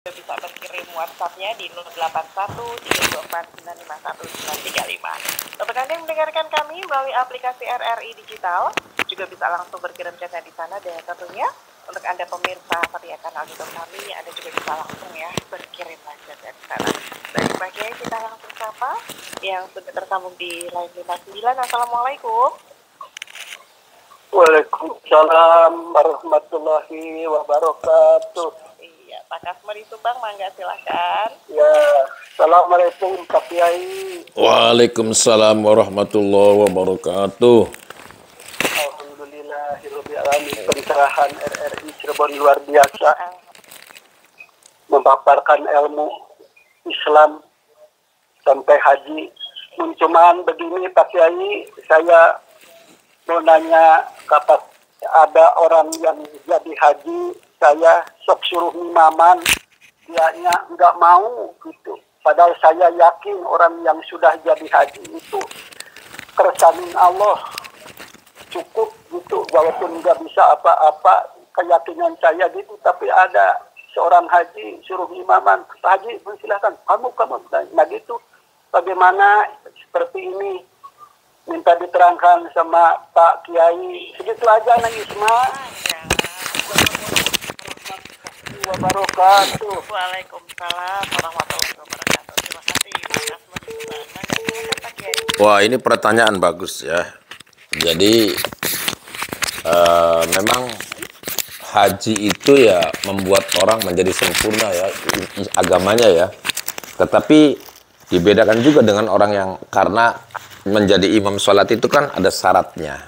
bisa berkirim WhatsApp-nya di 081324951935. Untuk Anda yang mendengarkan kami melalui aplikasi RRI Digital, juga bisa langsung berkirim chatnya di sana, dan tentunya untuk Anda pemirsa setia kanal YouTube kami, Anda juga bisa langsung ya berkirim chatnya di sana. Baik, Pak Kiai, kita langsung sapa yang sudah tersambung di line 59. Assalamualaikum. Waalaikumsalam warahmatullahi wabarakatuh. Iya, Pak Kasmeri Subang, mangga silakan. Ya, assalamualaikum Pak Kiai. Waalaikumsalam warahmatullahi wabarakatuh. Alhamdulillahirobbilalamin. Pencerahan RRI Cirebon luar biasa, memaparkan ilmu Islam sampai haji. Cuman begini Pak Kiai, saya mau nanya, kapan ada orang yang jadi haji, saya sok suruh imaman, dianya nggak mau gitu. Padahal saya yakin orang yang sudah jadi haji itu keresanin Allah cukup gitu, walaupun nggak bisa apa-apa, keyakinan saya gitu. Tapi ada seorang haji suruh imaman, haji silahkan kamu, nah gitu. Bagaimana seperti ini? Minta diterangkan sama Pak Kiai. Segitu aja Nang Isma. Wabarakatuh. Waalaikumsalam warahmatullahi wabarakatuh. Terima kasih Pak Kiai. Wah, ini pertanyaan bagus ya. Jadi memang haji itu ya membuat orang menjadi sempurna ya agamanya ya. Tetapi dibedakan juga dengan orang yang, karena menjadi imam sholat itu kan ada syaratnya.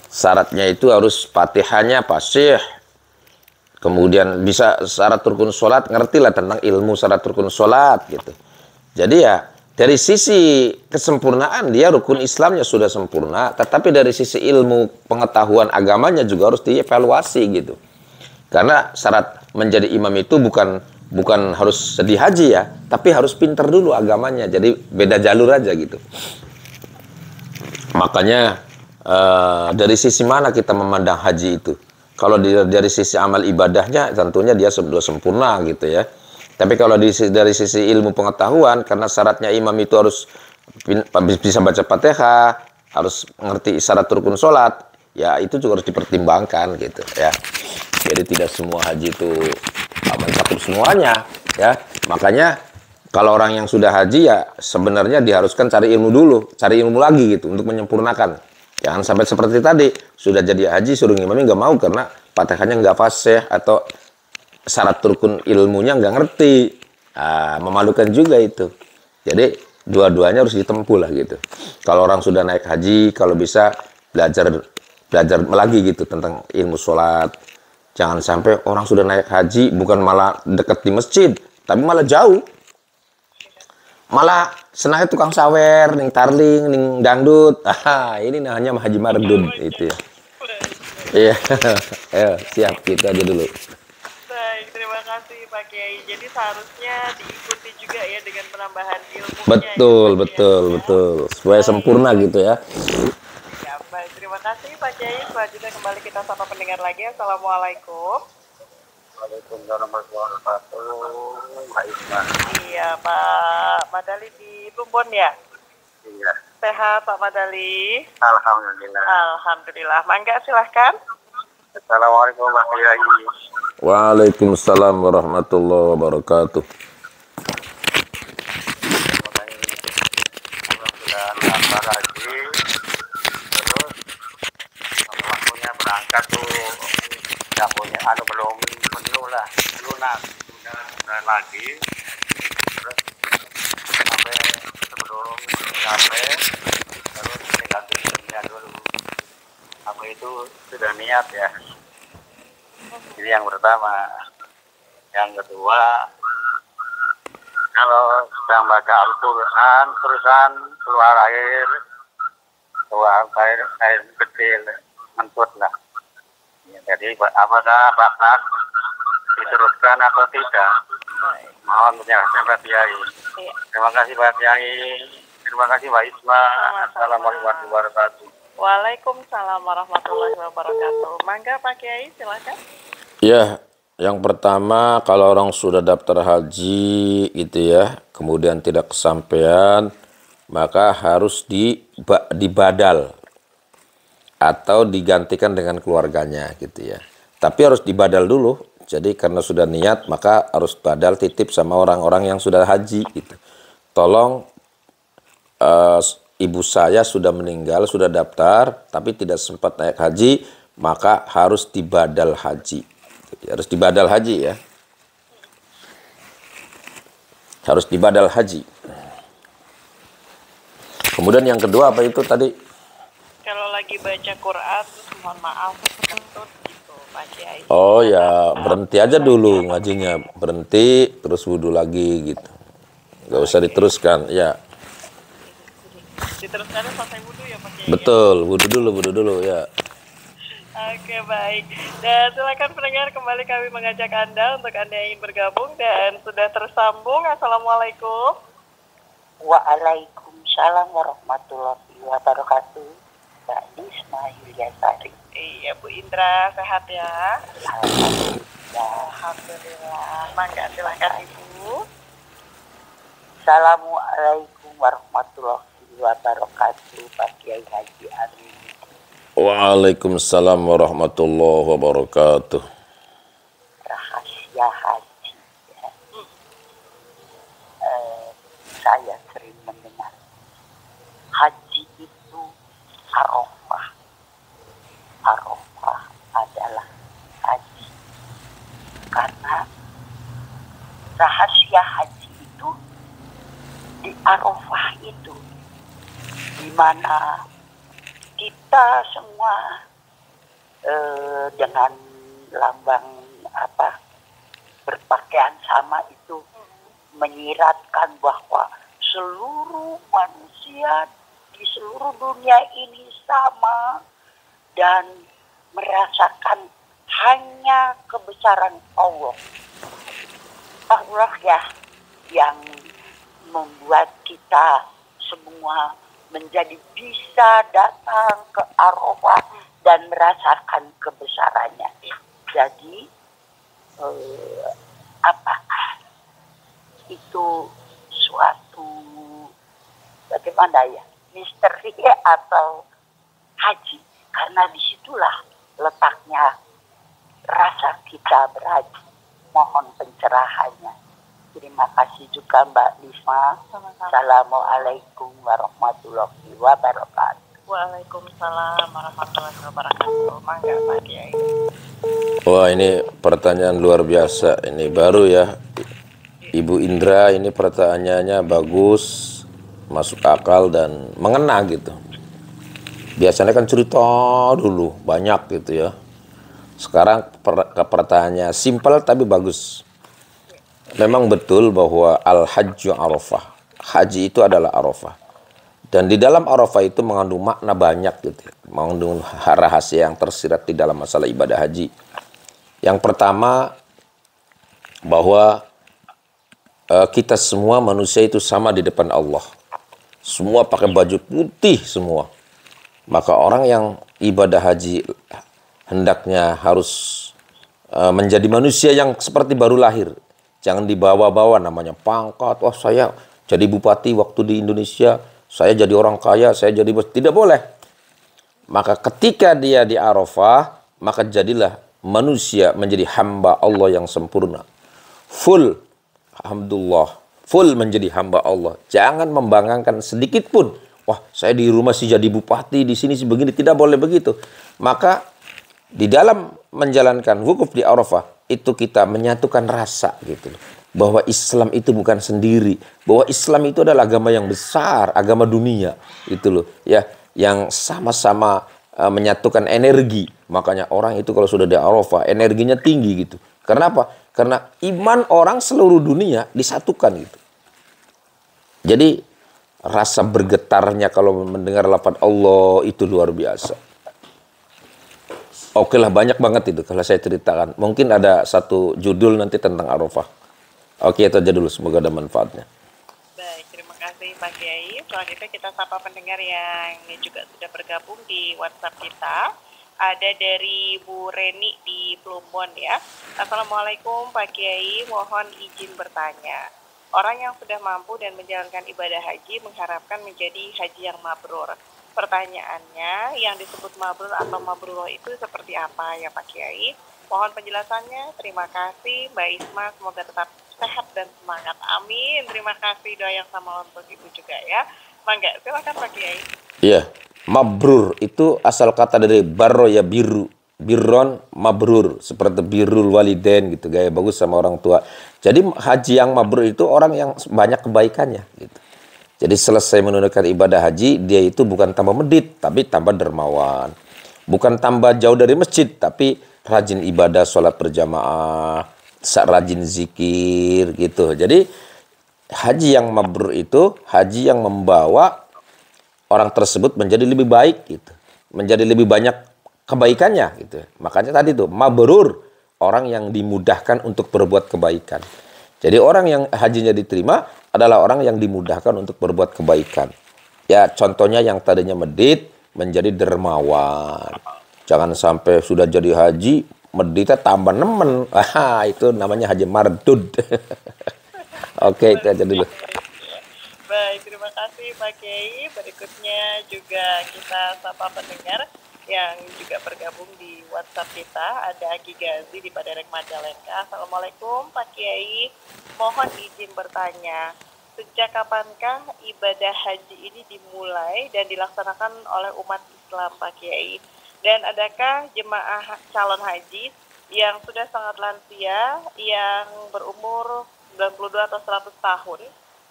Syaratnya itu harus fatihahnya fasih. Kemudian bisa syarat rukun sholat, ngertilah tentang ilmu syarat rukun sholat gitu. Jadi ya dari sisi kesempurnaan dia rukun Islamnya sudah sempurna, tetapi dari sisi ilmu pengetahuan agamanya juga harus dievaluasi gitu. Karena syarat menjadi imam itu bukan harus sedih haji ya, tapi harus pinter dulu agamanya. Jadi beda jalur aja gitu. Makanya dari sisi mana kita memandang haji itu? Kalau dari sisi amal ibadahnya tentunya dia sudah sempurna gitu ya. Tapi kalau dari sisi ilmu pengetahuan, karena syaratnya imam itu harus bisa baca Fatihah, harus ngerti syarat rukun sholat, ya itu juga harus dipertimbangkan gitu ya. Jadi tidak semua haji itu mencakup semuanya ya. Makanya kalau orang yang sudah haji ya sebenarnya diharuskan cari ilmu dulu, cari ilmu lagi gitu untuk menyempurnakan. Jangan sampai seperti tadi, sudah jadi haji suruh imamnya nggak mau karena Fatihahnya nggak fasih atau syarat rukun ilmunya nggak ngerti. Memalukan juga itu. Jadi dua-duanya harus ditempuh lah gitu. Kalau orang sudah naik haji, kalau bisa belajar lagi gitu tentang ilmu sholat. Jangan sampai orang sudah naik haji bukan malah dekat di masjid, tapi malah jauh. Malah senangnya tukang sawer, ning tarling, ning dangdut. Ini namanya haji mardud itu ya. Iya. Ayo, siap kita aja dulu. Baik, terima kasih Pak Kiai. Jadi seharusnya diikuti juga ya dengan penambahan ilmunya. Betul. Supaya sempurna gitu ya. Ya, baik. Terima kasih Pak Kiai. Selanjutnya kembali kita sapa pendengar lagi. Assalamualaikum. Waalaikumsalam warahmatullahi wabarakatuh. Iya, Pak Madali di Plumbon ya? Iya. Sehat Pak Madali? Alhamdulillah. Alhamdulillah. Mangga silahkan. Assalamualaikum Pak Kiai. Waalaikumsalam warahmatullahi wabarakatuh. Sudah daftar haji, terus waktunya berangkat tuh nggak punya, belum penuh lah, lunas, udah lagi, terus sampai sebelum sampai terus negatif dulu, apa itu sudah niat ya. Ini yang pertama. Yang kedua, kalau sedang baca Al-Quran terusan keluar air kecil, mentut lah. Jadi apakah bakal diteruskan atau tidak? Mohon penjelasan Pak Kiai. Terima kasih Pak Kiai. Terima kasih Pak Isma. Assalamualaikum warahmatullahi wabarakatuh. Waalaikumsalam warahmatullahi wabarakatuh. Mangga Pak Kiai, silakan. Ya, Yang pertama, kalau orang sudah daftar haji gitu ya, kemudian tidak kesampaian, maka harus dibadal atau digantikan dengan keluarganya gitu ya. Tapi harus dibadal dulu. Jadi karena sudah niat, maka harus badal titip sama orang-orang yang sudah haji gitu. Tolong, ibu saya sudah meninggal, sudah daftar, tapi tidak sempat naik haji, maka harus dibadal haji. Harus dibadal haji ya. Harus dibadal haji. Kemudian yang kedua apa itu tadi? Kalau lagi baca Quran, terus mohon maaf, kentut gitu, Pak Kiai. Oh ya, berhenti aja dulu ngajinya. Berhenti, terus wudhu lagi gitu. Gak usah diteruskan, ya. Diteruskan selesai wudhu ya Pak Kiai? Betul, wudhu dulu ya. Oke, baik. Dan silakan pendengar, kembali kami mengajak Anda untuk Anda yang ingin bergabung dan sudah tersambung. Assalamualaikum. Waalaikumsalam warahmatullahi wabarakatuh. Mbak Isma Yuliasari. Iya, Bu Indra, sehat ya? Alhamdulillah. Alhamdulillah. Mangga, silakan Ibu. Assalamualaikum warahmatullahi wabarakatuh. Pak Kiai Haji Amin. Waalaikumsalam warahmatullahi wabarakatuh. Rahasia haji ya. Saya sering mendengar haji itu Arafah. Arafah adalah haji. Karena rahasia haji itu di Arafah itu, di mana kita semua dengan lambang berpakaian sama itu menyiratkan bahwa seluruh manusia di seluruh dunia ini sama dan merasakan hanya kebesaran Allah. Allah ya yang membuat kita semua menjadi bisa datang ke Arafah dan merasakan kebesarannya. Jadi apakah itu suatu bagaimana ya, misteri atau haji? Karena disitulah letaknya rasa kita berhaji. Mohon pencerahannya. Terima kasih juga Mbak Lisma. Assalamualaikum warahmatullahi wabarakatuh. Waalaikumsalam warahmatullahi wabarakatuh. Mangga Pak Kiai. Wah, ini pertanyaan luar biasa. Ini baru ya, Ibu Indra, ini pertanyaannya bagus, masuk akal dan mengena gitu. Biasanya kan cerita dulu banyak gitu ya. Sekarang pertanyaannya simpel tapi bagus. Memang betul bahwa al-hajju Arafah. Haji itu adalah Arafah. Dan di dalam Arafah itu mengandung makna banyak gitu. Mengandung rahasia yang tersirat di dalam masalah ibadah haji. Yang pertama, bahwa kita semua manusia itu sama di depan Allah. Semua pakai baju putih semua. Maka orang yang ibadah haji hendaknya harus menjadi manusia yang seperti baru lahir. Jangan dibawa-bawa namanya pangkat. Wah, saya jadi bupati waktu di Indonesia, saya jadi orang kaya, saya jadi bos. Tidak boleh. Maka ketika dia di Arafah, maka jadilah manusia menjadi hamba Allah yang sempurna. Full, alhamdulillah, full menjadi hamba Allah. Jangan membanggakan sedikit pun. Wah, saya di rumah sih jadi bupati, di sini sih begini. Tidak boleh begitu. Maka di dalam menjalankan wukuf di Arafah, itu kita menyatukan rasa gitu loh. Bahwa Islam itu bukan sendiri. Bahwa Islam itu adalah agama yang besar, agama dunia. Itu loh ya, yang sama-sama menyatukan energi. Makanya orang itu kalau sudah di Arafah, energinya tinggi gitu. Kenapa? Karena iman orang seluruh dunia disatukan gitu. Jadi rasa bergetarnya kalau mendengar lafaz Allah itu luar biasa. Oke lah, banyak banget itu kalau saya ceritakan. Mungkin ada satu judul nanti tentang Arafah. Oke, itu aja dulu. Semoga ada manfaatnya. Baik, terima kasih Pak Kiai. Selanjutnya kita sapa pendengar yang juga sudah bergabung di WhatsApp kita. Ada dari Bu Reni di Plumbon ya. Assalamualaikum Pak Kiai, mohon izin bertanya. Orang yang sudah mampu dan menjalankan ibadah haji mengharapkan menjadi haji yang mabrur. Pertanyaannya, yang disebut mabrur atau mabrurah itu seperti apa ya Pak Kiai? Mohon penjelasannya. Terima kasih Mbak Isma, semoga tetap sehat dan semangat. Amin. Terima kasih, doa yang sama untuk Ibu juga ya. Mangga, silakan Pak Kiai. Iya, mabrur itu asal kata dari barro ya biru. Birron mabrur, seperti birrul walidain gitu, gaya bagus sama orang tua. Jadi haji yang mabrur itu orang yang banyak kebaikannya gitu. Jadi selesai menunaikan ibadah haji, dia itu bukan tambah medit, tapi tambah dermawan. Bukan tambah jauh dari masjid, tapi rajin ibadah, sholat berjamaah, rajin zikir gitu. Jadi haji yang mabrur itu haji yang membawa orang tersebut menjadi lebih baik gitu, menjadi lebih banyak kebaikannya gitu. Makanya tadi tuh mabrur, orang yang dimudahkan untuk berbuat kebaikan. Jadi orang yang hajinya diterima adalah orang yang dimudahkan untuk berbuat kebaikan. Ya contohnya yang tadinya medit menjadi dermawan. Jangan sampai sudah jadi haji meditnya tambah nemen. Itu namanya haji mardud. Oke, itu aja dulu. Baik, terima kasih Pak Kiai. Berikutnya juga kita sapa pendengar yang juga bergabung di WhatsApp kita. Ada Aki Gazi di Paderek Majalengka. Assalamualaikum Pak Kiai. Mohon izin bertanya, sejak kapankah ibadah haji ini dimulai dan dilaksanakan oleh umat Islam Pak Kiai? Dan adakah jemaah calon haji yang sudah sangat lansia, yang berumur 92 atau 100 tahun,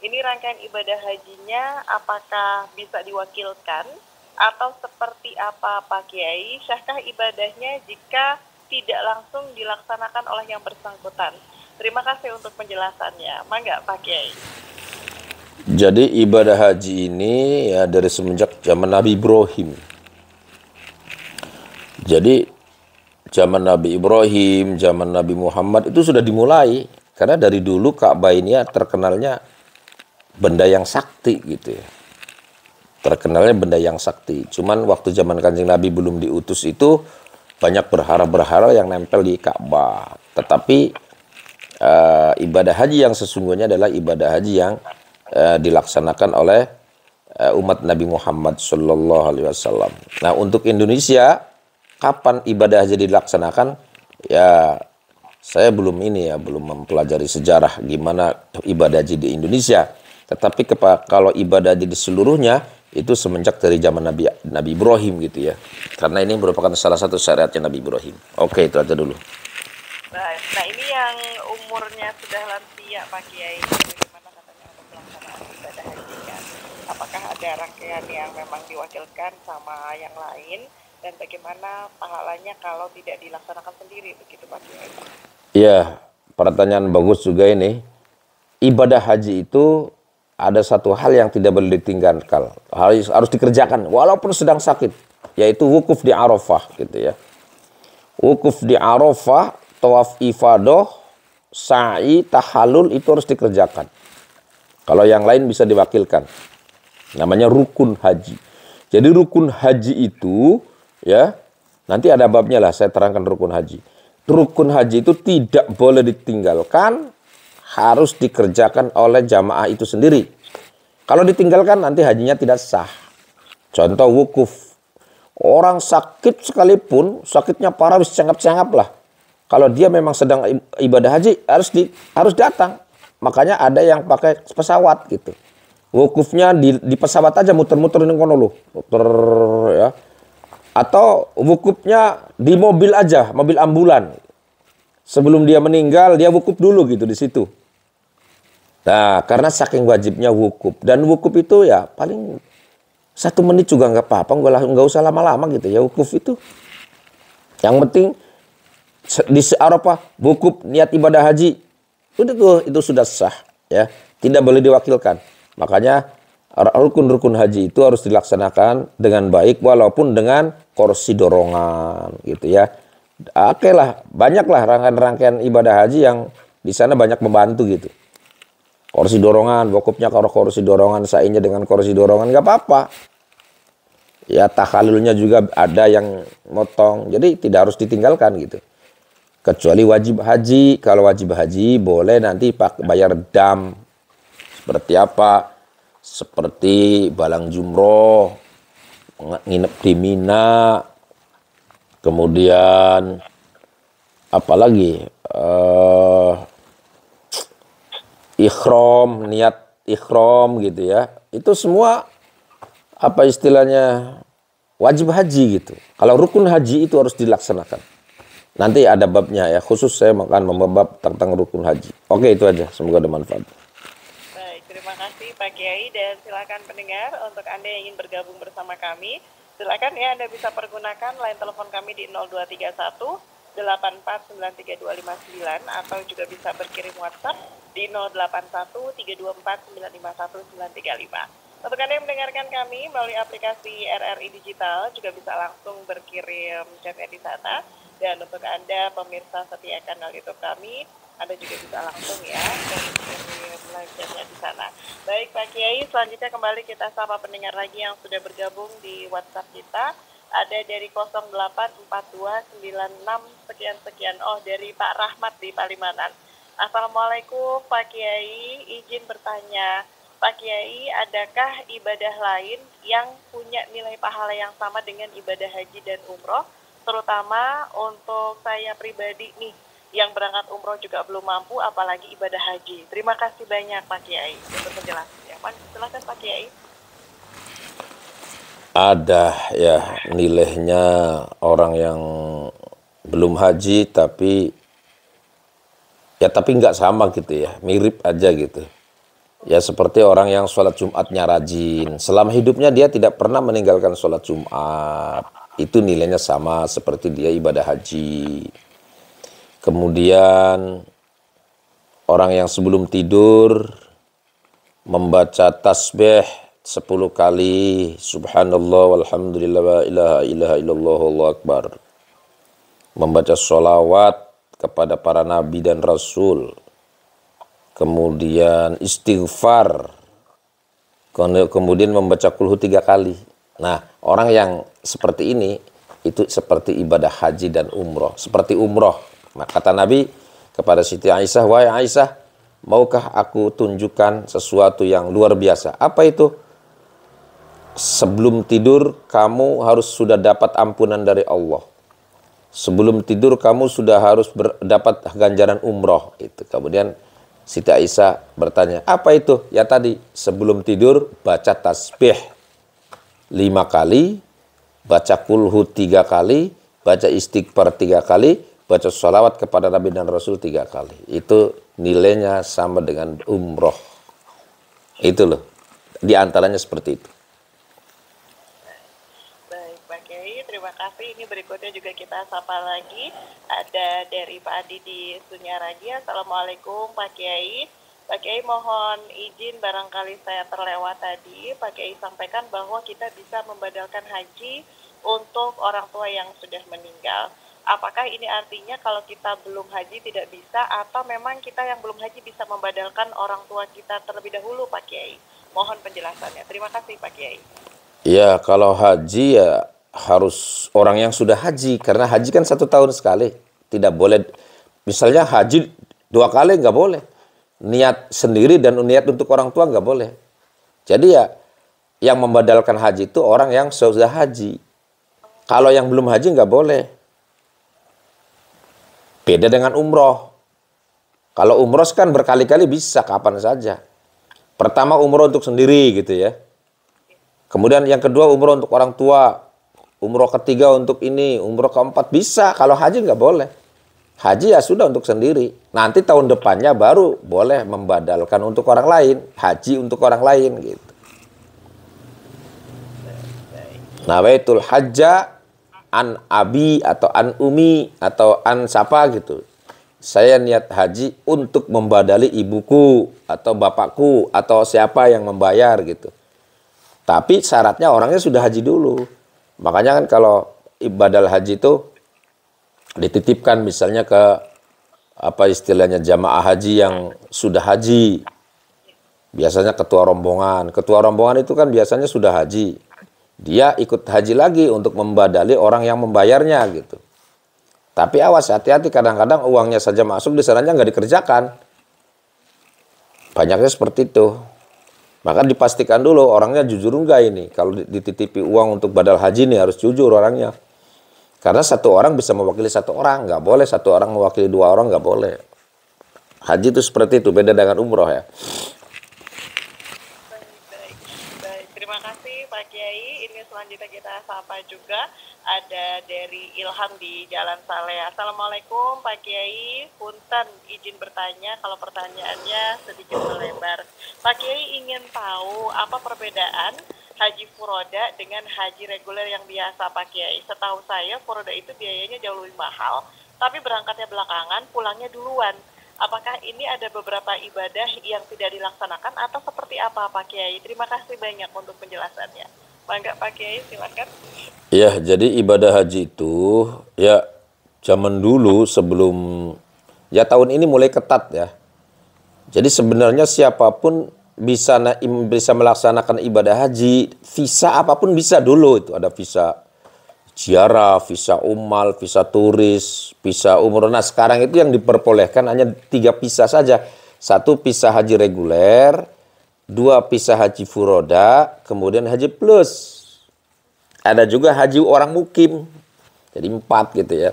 ini rangkaian ibadah hajinya apakah bisa diwakilkan atau seperti apa Pak Kiai? Syahkah ibadahnya jika tidak langsung dilaksanakan oleh yang bersangkutan? Terima kasih untuk penjelasannya. Mangga Pak Kiai. Jadi ibadah haji ini ya dari semenjak zaman Nabi Ibrahim. Jadi zaman Nabi Ibrahim, zaman Nabi Muhammad itu sudah dimulai. Karena dari dulu Ka'bah ini ya terkenalnya benda yang sakti gitu ya. Terkenalnya benda yang sakti. Cuman waktu zaman Kanjeng Nabi belum diutus itu banyak berhala-berhala yang nempel di Ka'bah. Tetapi ibadah haji yang sesungguhnya adalah ibadah haji yang dilaksanakan oleh umat Nabi Muhammad Sallallahu Alaihi Wasallam. Nah untuk Indonesia kapan ibadah haji dilaksanakan? Ya saya belum mempelajari sejarah gimana ibadah haji di Indonesia. Tetapi kalau ibadah haji di seluruhnya itu semenjak dari zaman Nabi Ibrahim gitu ya. Karena ini merupakan salah satu syariatnya Nabi Ibrahim. Oke, itu aja dulu. Baik. Nah ini yang umurnya sudah lansia Pak Kiai, bagaimana katanya untuk pelaksanaan ibadah haji kan? Apakah ada rangkaian yang memang diwakilkan sama yang lain? Dan bagaimana pahalanya kalau tidak dilaksanakan sendiri begitu Pak Kiai? Iya, pertanyaan bagus juga ini. Ibadah haji itu ada satu hal yang tidak boleh ditinggalkan, harus dikerjakan walaupun sedang sakit, yaitu wukuf di Arafah gitu ya. Wukuf di Arafah, tawaf ifadah, sa'i, tahallul itu harus dikerjakan. Kalau yang lain bisa diwakilkan. Namanya rukun haji. Jadi rukun haji itu ya, nanti ada babnya lah saya terangkan rukun haji. Rukun haji itu tidak boleh ditinggalkan, harus dikerjakan oleh jamaah itu sendiri. Kalau ditinggalkan nanti hajinya tidak sah. Contoh wukuf. Orang sakit sekalipun, sakitnya parah, harus cengap-cengap lah. Kalau dia memang sedang ibadah haji, harus datang. Makanya ada yang pakai pesawat gitu. Wukufnya di pesawat aja, muter-muter ini kono loh. Muter ya. Atau wukufnya di mobil aja, mobil ambulan. Sebelum dia meninggal, dia wukuf dulu gitu di situ. Nah, karena saking wajibnya wukuf. Dan wukuf itu ya paling 1 menit juga nggak apa-apa, nggak usah lama-lama gitu ya wukuf itu. Yang penting di Arafah wukuf niat ibadah haji. Itu sudah sah ya, tidak boleh diwakilkan. Makanya rukun-rukun haji itu harus dilaksanakan dengan baik walaupun dengan kursi dorongan gitu ya. Oke lah, banyaklah rangkaian ibadah haji yang di sana banyak membantu gitu. Kursi dorongan, wukufnya kalau kursi dorongan, sa'inya dengan kursi dorongan nggak apa-apa. Ya takhalulnya juga ada yang motong. Jadi tidak harus ditinggalkan gitu. Kecuali wajib haji. Kalau wajib haji boleh nanti bayar dam. Seperti apa? Seperti balang jumroh, nginep di Mina, kemudian apalagi ikhram, niat ikhram gitu ya. Itu semua apa istilahnya wajib haji gitu. Kalau rukun haji itu harus dilaksanakan. Nanti ada babnya ya, khusus saya akan membab tentang rukun haji. Oke, itu aja. Semoga ada manfaat. Baik, terima kasih Pak Kiai, dan silakan pendengar untuk Anda yang ingin bergabung bersama kami, silakan ya Anda bisa pergunakan line telepon kami di 0231 84932259 atau juga bisa berkirim WhatsApp di 081 324 951 935. Untuk Anda yang mendengarkan kami melalui aplikasi RRI Digital juga bisa langsung berkirim chatnya di sana. Dan untuk Anda pemirsa setia kanal YouTube kami, Anda juga bisa langsung ya berkirim live chatnya di sana. Baik Pak Kiai, selanjutnya kembali kita sapa pendengar lagi yang sudah bergabung di WhatsApp kita. Ada dari 084296 sekian-sekian. Oh, dari Pak Rahmat di Palimanan. Assalamualaikum Pak Kiai, izin bertanya. Pak Kiai, adakah ibadah lain yang punya nilai pahala yang sama dengan ibadah haji dan umroh? Terutama untuk saya pribadi nih, yang berangkat umroh juga belum mampu, apalagi ibadah haji. Terima kasih banyak Pak Kiai untuk penjelasannya. Silakan Pak Kiai. Ada ya nilainya orang yang belum haji tapi nggak sama gitu ya, mirip aja gitu. Ya seperti orang yang sholat Jumatnya rajin. Selama hidupnya dia tidak pernah meninggalkan sholat Jumat. Itu nilainya sama seperti dia ibadah haji. Kemudian orang yang sebelum tidur membaca tasbih 10 kali. Subhanallah walhamdulillah wa ilaha illallah wallahu akbar. Membaca sholawat kepada para nabi dan rasul. Kemudian istighfar, kemudian membaca kulhu 3 kali. Nah, orang yang seperti ini, itu seperti ibadah haji dan umroh. Seperti umroh. Kata Nabi kepada Siti Aisyah, wahai Aisyah, maukah aku tunjukkan sesuatu yang luar biasa? Apa itu? Sebelum tidur, kamu harus sudah dapat ampunan dari Allah. Sebelum tidur, kamu sudah harus dapat ganjaran umroh. Itu. Kemudian Siti Aisyah bertanya, apa itu? Ya tadi, sebelum tidur baca tasbih 5 kali, baca kulhu 3 kali, baca istighfar 3 kali, baca sholawat kepada Nabi dan Rasul 3 kali. Itu nilainya sama dengan umroh. Itu loh, di antaranya seperti itu. Baik Pak Kiai, terima kasih. Ini berikutnya juga kita sapa lagi. Ada dari Pak Adi di Sunyaragi. Assalamualaikum Pak Kiai. Pak Kiai mohon izin barangkali saya terlewat tadi. Pak Kiai sampaikan bahwa kita bisa membadalkan haji untuk orang tua yang sudah meninggal. Apakah ini artinya kalau kita belum haji tidak bisa, atau memang kita yang belum haji bisa membadalkan orang tua kita terlebih dahulu Pak Kiai? Mohon penjelasannya. Terima kasih Pak Kiai. Ya, kalau haji ya harus orang yang sudah haji. Karena haji kan 1 tahun sekali. Tidak boleh, misalnya haji 2 kali nggak boleh. Niat sendiri dan niat untuk orang tua nggak boleh. Jadi ya, yang membadalkan haji itu orang yang sudah haji. Kalau yang belum haji nggak boleh. Beda dengan umroh. Kalau umroh kan berkali-kali bisa, kapan saja. Pertama umroh untuk sendiri gitu ya. Kemudian yang kedua umroh untuk orang tua. Umroh ketiga untuk ini, umroh keempat bisa. Kalau haji nggak boleh. Haji ya sudah untuk sendiri. Nanti tahun depannya baru boleh membadalkan untuk orang lain. Haji untuk orang lain gitu. Nawaitul hajja an abi atau an umi atau an siapa gitu. Saya niat haji untuk membadali ibuku atau bapakku atau siapa yang membayar gitu. Tapi syaratnya orangnya sudah haji dulu. Makanya kan kalau ibadah haji itu dititipkan misalnya ke apa istilahnya jamaah haji yang sudah haji. Biasanya ketua rombongan. Ketua rombongan itu kan biasanya sudah haji. dia ikut haji lagi untuk membadali orang yang membayarnya gitu. Tapi awas, hati-hati, kadang-kadang uangnya saja masuk, di sananya nggak dikerjakan. Banyaknya seperti itu. Maka dipastikan dulu orangnya jujur enggak ini. Kalau dititipi uang untuk badal haji nih harus jujur orangnya. Karena satu orang bisa mewakili satu orang, nggak boleh satu orang mewakili dua orang, nggak boleh. Haji itu seperti itu, beda dengan umroh ya. Baik. Terima kasih Pak Kiai. Ini selanjutnya kita sapa juga ada dari Ilham di Jalan Saleh. Assalamualaikum Pak Kiai. Punten izin bertanya kalau pertanyaannya sedikit melebar. Pak Kiai ingin tahu apa perbedaan haji furoda dengan haji reguler yang biasa Pak Kiai. Setahu saya furoda itu biayanya jauh lebih mahal, tapi berangkatnya belakangan, pulangnya duluan. Apakah ini ada beberapa ibadah yang tidak dilaksanakan atau seperti apa Pak Kiai? Terima kasih banyak untuk penjelasannya. Mangga Pak Kiai, silakan. Ya, jadi ibadah haji itu ya zaman dulu sebelum ya tahun ini mulai ketat ya. Jadi sebenarnya siapapun bisa melaksanakan ibadah haji, visa apapun bisa dulu itu. Ada visa ziarah, visa umal, visa turis, visa umroh. Nah, sekarang itu yang diperbolehkan hanya 3 visa saja. 1 visa haji reguler, 2 visa haji furoda, kemudian haji plus. Ada juga haji orang mukim. Jadi 4 gitu ya.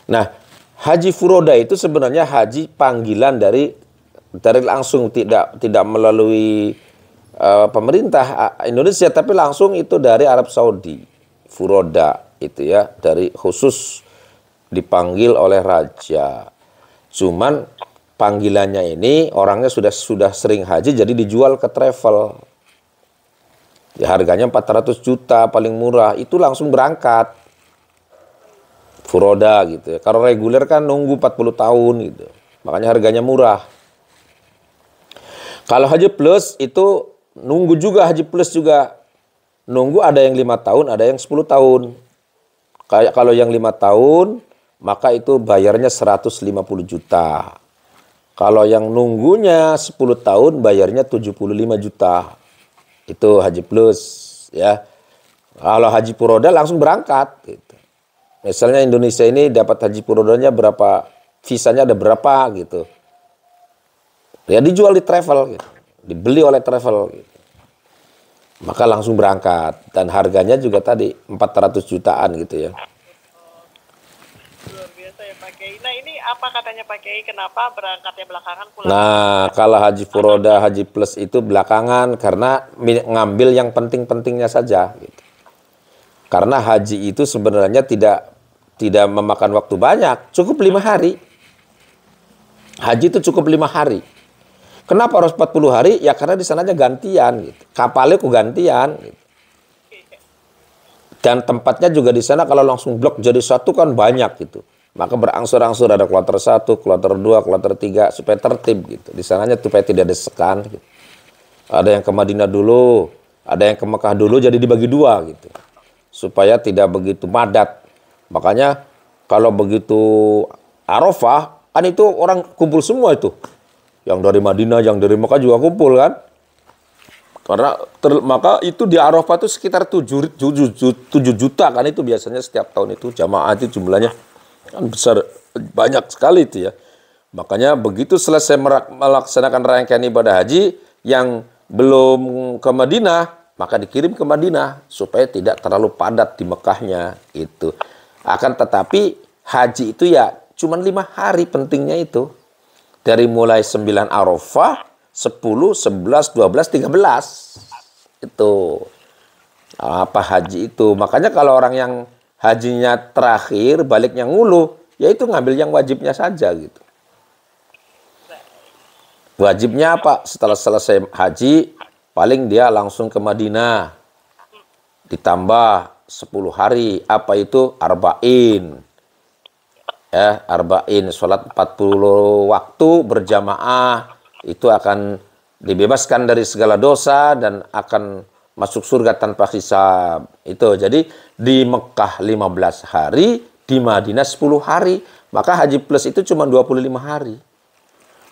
Nah, haji furoda itu sebenarnya haji panggilan dari langsung, tidak melalui pemerintah Indonesia, tapi langsung itu dari Arab Saudi. Furoda itu ya, dari khusus dipanggil oleh raja. Cuman panggilannya ini orangnya sudah sering haji, jadi dijual ke travel. Ya, harganya 400 juta paling murah, itu langsung berangkat. Furoda gitu ya. Kalau reguler kan nunggu 40 tahun gitu. Makanya harganya murah. Kalau haji plus itu nunggu juga, haji plus juga. Nunggu ada yang 5 tahun, ada yang 10 tahun. Kayak kalau yang 5 tahun, maka itu bayarnya 150 juta. Kalau yang nunggunya 10 tahun, bayarnya 75 juta. Itu haji plus ya. Kalau haji furoda langsung berangkat gitu. Misalnya Indonesia ini dapat haji furodanya berapa, visanya ada berapa gitu. Ya dijual di travel gitu. Dibeli oleh travel gitu. Maka langsung berangkat, dan harganya juga tadi 400 jutaan gitu ya. Luar biasa ya Pak Kiai. Nah, ini apa katanya Pak Kiai, kenapa berangkatnya belakangan pulang? Nah, kalau haji furoda, haji plus itu belakangan karena ngambil yang penting-pentingnya saja gitu. Karena haji itu sebenarnya tidak memakan waktu banyak, cukup 5 hari. Haji itu cukup 5 hari. Kenapa harus 40 hari? Ya karena di sananya gantian gitu. Kapalnya kok gantian gitu. Dan tempatnya juga di sana kalau langsung blok jadi satu kan banyak gitu. Maka berangsur-angsur ada kloter 1, kloter 2, kloter 3 supaya tertib gitu. Di sananya supaya tidak desekan gitu. Ada yang ke Madinah dulu, ada yang ke Mekah dulu, jadi dibagi 2 gitu. Supaya tidak begitu padat. Makanya kalau begitu Arafah, kan itu orang kumpul semua itu. Yang dari Madinah, yang dari Mekah juga kumpul kan. Karena maka itu di Arafah itu sekitar 7 juta kan, itu biasanya setiap tahun itu jamaah itu jumlahnya kan besar, banyak sekali itu ya. Makanya begitu selesai melaksanakan rangkaian ibadah haji yang belum ke Madinah, maka dikirim ke Madinah supaya tidak terlalu padat di Mekahnya itu. Akan tetapi haji itu ya cuma 5 hari pentingnya itu. Dari mulai 9 Arafah, 10, 11, 12, 13. Itu. Apa haji itu. Makanya kalau orang yang hajinya terakhir, baliknya nguluh, ya itu ngambil yang wajibnya saja gitu. Wajibnya apa? Setelah selesai haji, paling dia langsung ke Madinah. Ditambah 10 hari. Apa itu? Arba'in. Ya, arba'in, sholat 40 waktu berjamaah, itu akan dibebaskan dari segala dosa dan akan masuk surga tanpa hisab. Itu jadi di Mekah 15 hari, di Madinah 10 hari, maka haji plus itu cuma 25 hari.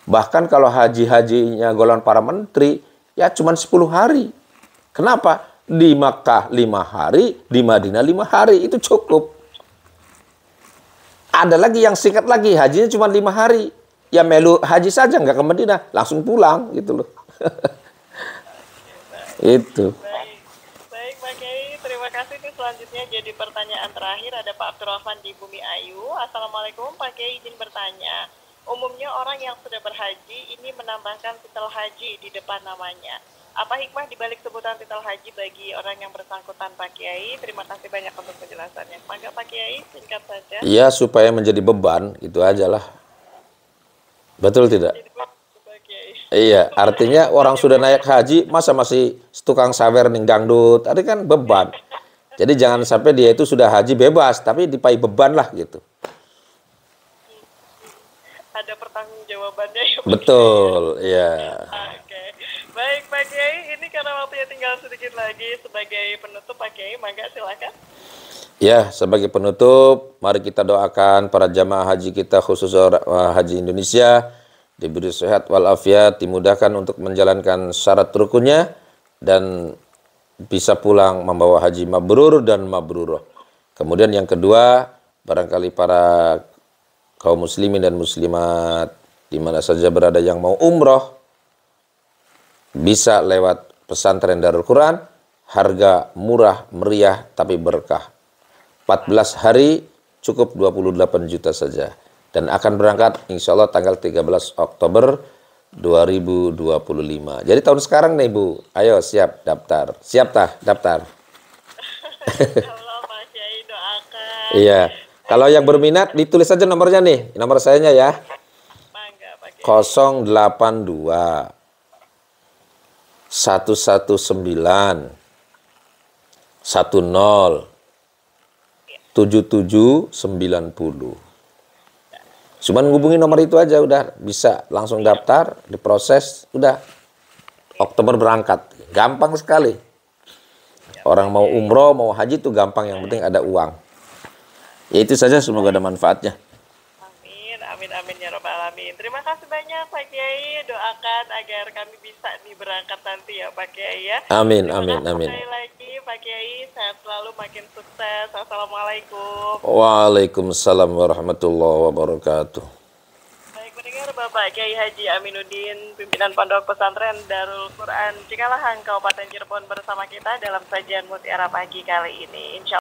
Bahkan kalau haji-hajinya golongan para menteri, ya cuma 10 hari. Kenapa? di Makkah 5 hari, di Madinah 5 hari, itu cukup. Ada lagi yang singkat lagi, hajinya cuma 5 hari. Ya melu haji saja, nggak ke Madinah, langsung pulang gitu loh. Itu. Baik Pak Kiai, terima kasih. Ini selanjutnya jadi pertanyaan terakhir, ada Pak Abdurrahman di Bumi Ayu. Assalamualaikum Pak Kiai, izin bertanya. Umumnya orang yang sudah berhaji ini menambahkan titel haji di depan namanya. Apa hikmah dibalik sebutan titel haji bagi orang yang bersangkutan Pak Kiai? Terima kasih banyak untuk penjelasannya. Maka Pak Kiai, singkat saja. Ya supaya menjadi beban, itu aja lah. Betul tidak? Jadi, Pak Kiai. Iya, artinya orang sudah naik haji, masa masih tukang sawer ning dangdut, ada kan beban. Jadi jangan sampai dia itu sudah haji bebas, tapi dipai beban lah gitu. Ada pertanggungjawabannya ya Pak Betul, iya. Oke. Baik Pak Kiai, ini karena waktunya tinggal sedikit lagi, sebagai penutup Pak Kiai, mangga silakan. Ya, sebagai penutup, mari kita doakan para jamaah haji kita, khusus haji Indonesia, diberi sehat walafiat, dimudahkan untuk menjalankan syarat rukunnya, dan bisa pulang membawa haji mabrur dan mabruroh. Kemudian yang kedua, barangkali para kaum muslimin dan muslimat di mana saja berada yang mau umroh, bisa lewat pesantren Darul Quran, harga murah, meriah, tapi berkah. 14 hari cukup 28 juta saja. Dan akan berangkat insya Allah tanggal 13 Oktober 2025. Jadi tahun sekarang nih Bu, ayo siap daftar. Siap tah daftar? Allah Pak Kiai doakan. Iya. Kalau yang berminat ditulis saja nomornya nih. Nomor sayanya ya. Mangga Pak Kiai. 082 119 10 7790. Cuman hubungi nomor itu aja udah bisa langsung daftar, diproses, udah Oktober berangkat. Gampang sekali. Orang mau umroh, mau haji itu gampang, yang penting ada uang. Ya itu saja, semoga ada manfaatnya. Amin, amin, amin ya Rabbal Alamin. Terima kasih banyak Pak Kiai. Doakan agar kami bisa berangkat nanti ya Pak Kiai ya. Amin, Terima amin, kasih amin. sekali lagi Pak Kiai. Sehat selalu, makin sukses. Assalamualaikum. Waalaikumsalam warahmatullahi wabarakatuh. Baik mendengar Bapak Kiai Haji Aminuddin, pimpinan Pondok Pesantren Darul Quran Cikalahang, Kabupaten Cirebon bersama kita dalam sajian Mutiara Pagi kali ini. Insya